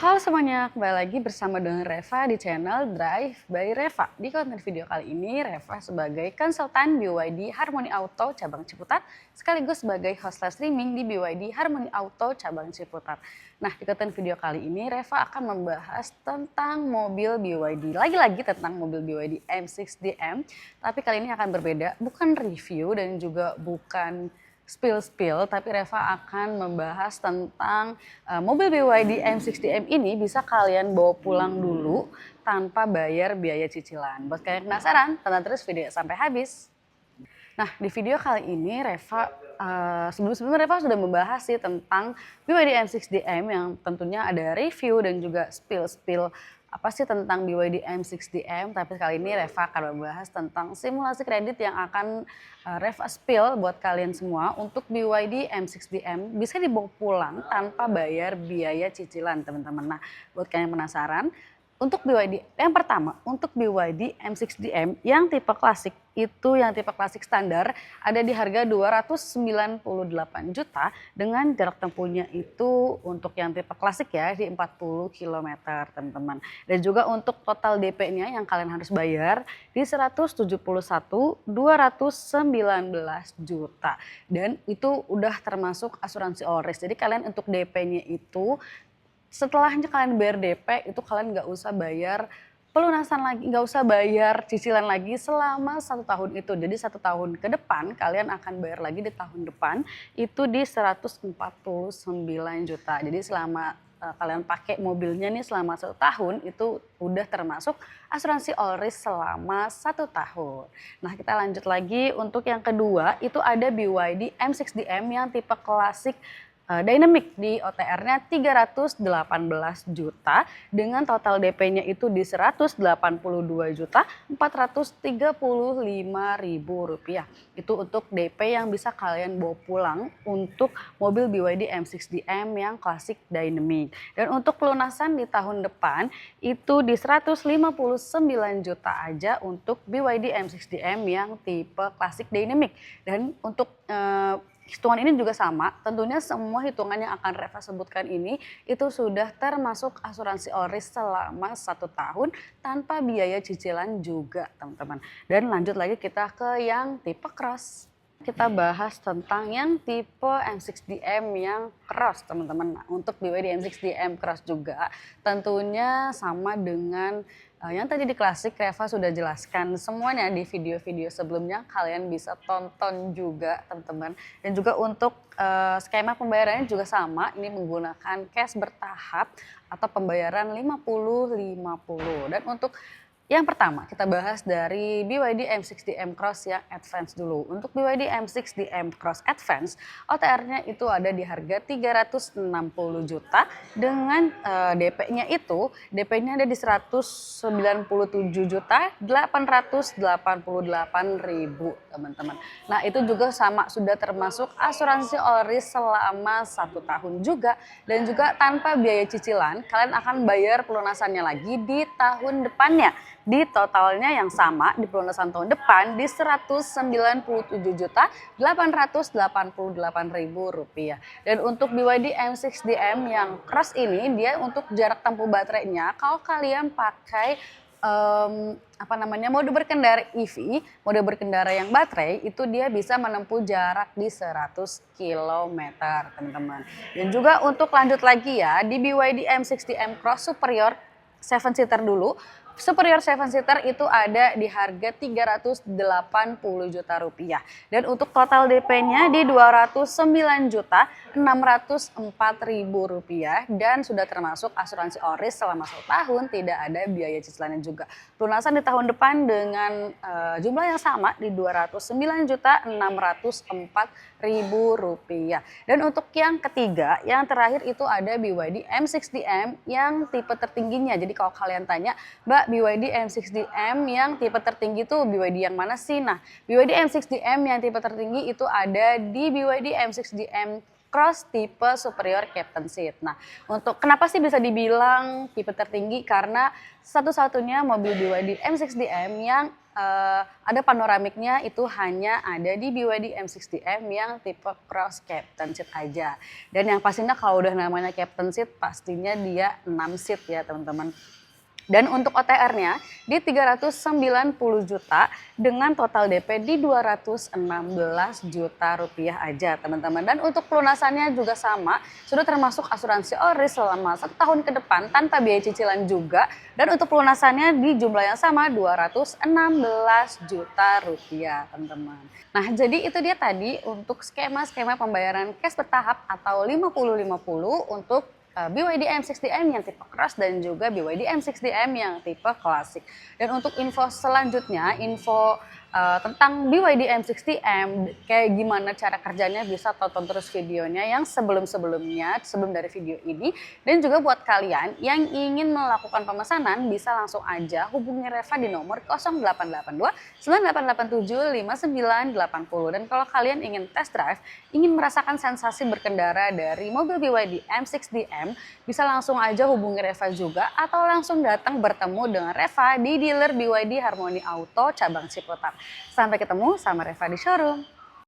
Halo semuanya, kembali lagi bersama dengan Reva di channel Drive by Reva. Di konten video kali ini, Reva sebagai konsultan BYD Harmony Auto cabang Ciputat, sekaligus sebagai host live streaming di BYD Harmony Auto cabang Ciputat. Nah, di konten video kali ini, Reva akan membahas tentang mobil BYD. Lagi-lagi tentang mobil BYD M6DM, tapi kali ini akan berbeda, bukan review dan juga bukan spill, tapi Reva akan membahas tentang mobil BYD M6DM ini bisa kalian bawa pulang dulu tanpa bayar biaya cicilan. Buat kalian penasaran, tonton terus video sampai habis. Nah, di video kali ini Reva sebelum-sebelumnya Reva sudah membahas sih tentang BYD M6DM yang tentunya ada review dan juga spill apa sih tentang BYD M6DM, tapi kali ini Reva akan membahas tentang simulasi kredit yang akan Reva spill buat kalian semua untuk BYD M6DM bisa dibawa pulang tanpa bayar biaya cicilan teman-teman. Nah, buat kalian yang penasaran, untuk BYD, yang pertama untuk BYD M6DM yang tipe klasik itu yang tipe klasik standar ada di harga 298 juta dengan jarak tempuhnya itu untuk yang tipe klasik ya di 40 km teman-teman. Dan juga untuk total DP-nya yang kalian harus bayar di 171.219 juta dan itu udah termasuk asuransi all risk. Jadi kalian untuk DP-nya itu setelahnya kalian bayar DP itu kalian nggak usah bayar pelunasan lagi, nggak usah bayar cicilan lagi selama 1 tahun itu. Jadi 1 tahun ke depan kalian akan bayar lagi di tahun depan itu di 149 juta. Jadi selama kalian pakai mobilnya nih selama 1 tahun itu udah termasuk asuransi all risk selama 1 tahun. Nah, kita lanjut lagi untuk yang kedua itu ada BYD M6DM yang tipe klasik Dynamic di OTR-nya 318 juta dengan total DP-nya itu di 182.435.000 rupiah. Itu untuk DP yang bisa kalian bawa pulang untuk mobil BYD M6DM yang klasik Dynamic. Dan untuk pelunasan di tahun depan itu di 159 juta aja untuk BYD M6DM yang tipe klasik Dynamic. Dan untuk hitungan ini juga sama, tentunya semua hitungan yang akan Reva sebutkan ini itu sudah termasuk asuransi all risk selama 1 tahun tanpa biaya cicilan juga teman-teman. Dan lanjut lagi kita ke yang tipe cross. Kita bahas tentang yang tipe M6DM yang cross teman-teman. Nah, untuk BYD M6DM cross juga tentunya sama dengan yang tadi di klasik Reva sudah jelaskan semuanya di video-video sebelumnya, kalian bisa tonton juga teman-teman. Dan juga untuk skema pembayarannya juga sama, ini menggunakan cash bertahap atau pembayaran 50-50. Dan untuk yang pertama kita bahas dari BYD M6DM Cross yang Advance dulu. Untuk BYD M6DM Cross Advance OTR-nya itu ada di harga 360 juta dengan DP-nya itu DP-nya ada di 197.888.000 teman-teman. Nah, itu juga sama sudah termasuk asuransi all risk selama 1 tahun juga dan juga tanpa biaya cicilan. Kalian akan bayar pelunasannya lagi di tahun depannya. Di totalnya yang sama di pelunasan tahun depan di 197.888.000 rupiah. Dan untuk BYD M6DM yang cross ini dia untuk jarak tempuh baterainya kalau kalian pakai mode berkendara EV, mode berkendara yang baterai itu dia bisa menempuh jarak di 100 km teman-teman. Dan juga untuk lanjut lagi ya di BYD M6DM Cross Superior 7-seater dulu. Superior 7-seater itu ada di harga 380 juta rupiah. Dan untuk total DP-nya di 209.604.000 rupiah dan sudah termasuk asuransi all risk selama 1 tahun, tidak ada biaya cicilannya juga. Pelunasan di tahun depan dengan jumlah yang sama di 209.604.000 rupiah. Dan untuk yang ketiga, yang terakhir itu ada BYD M6DM yang tipe tertingginya. Jadi kalau kalian tanya, Mbak, BYD M6DM yang tipe tertinggi itu BYD yang mana sih? Nah, BYD M6DM yang tipe tertinggi itu ada di BYD M6DM Cross tipe superior captain seat. Nah, untuk kenapa sih bisa dibilang tipe tertinggi? Karena satu-satunya mobil BYD M6DM yang ada panoramiknya itu hanya ada di BYD M6DM yang tipe cross captain seat aja. Dan yang pastinya kalau udah namanya captain seat pastinya dia 6 seat ya teman-teman. Dan untuk OTR-nya di 390 juta dengan total DP di 216 juta rupiah aja teman-teman. Dan untuk pelunasannya juga sama, sudah termasuk asuransi ori selama 1 tahun ke depan tanpa biaya cicilan juga. Dan untuk pelunasannya di jumlah yang sama 216 juta rupiah teman-teman. Nah jadi itu dia tadi untuk skema-skema pembayaran cash bertahap atau 50-50 untuk BYD M6DM yang tipe cross dan juga BYD M6DM yang tipe klasik. Dan untuk info selanjutnya, info tentang BYD M6DM, kayak gimana cara kerjanya bisa tonton terus videonya yang sebelum-sebelumnya, sebelum dari video ini. Dan juga buat kalian yang ingin melakukan pemesanan bisa langsung aja hubungi Reva di nomor 0882 9887 5980. Dan kalau kalian ingin test drive, ingin merasakan sensasi berkendara dari mobil BYD M6DM, bisa langsung aja hubungi Reva juga atau langsung datang bertemu dengan Reva di dealer BYD Harmoni Auto cabang Ciputat. Sampai ketemu sama Reva di showroom.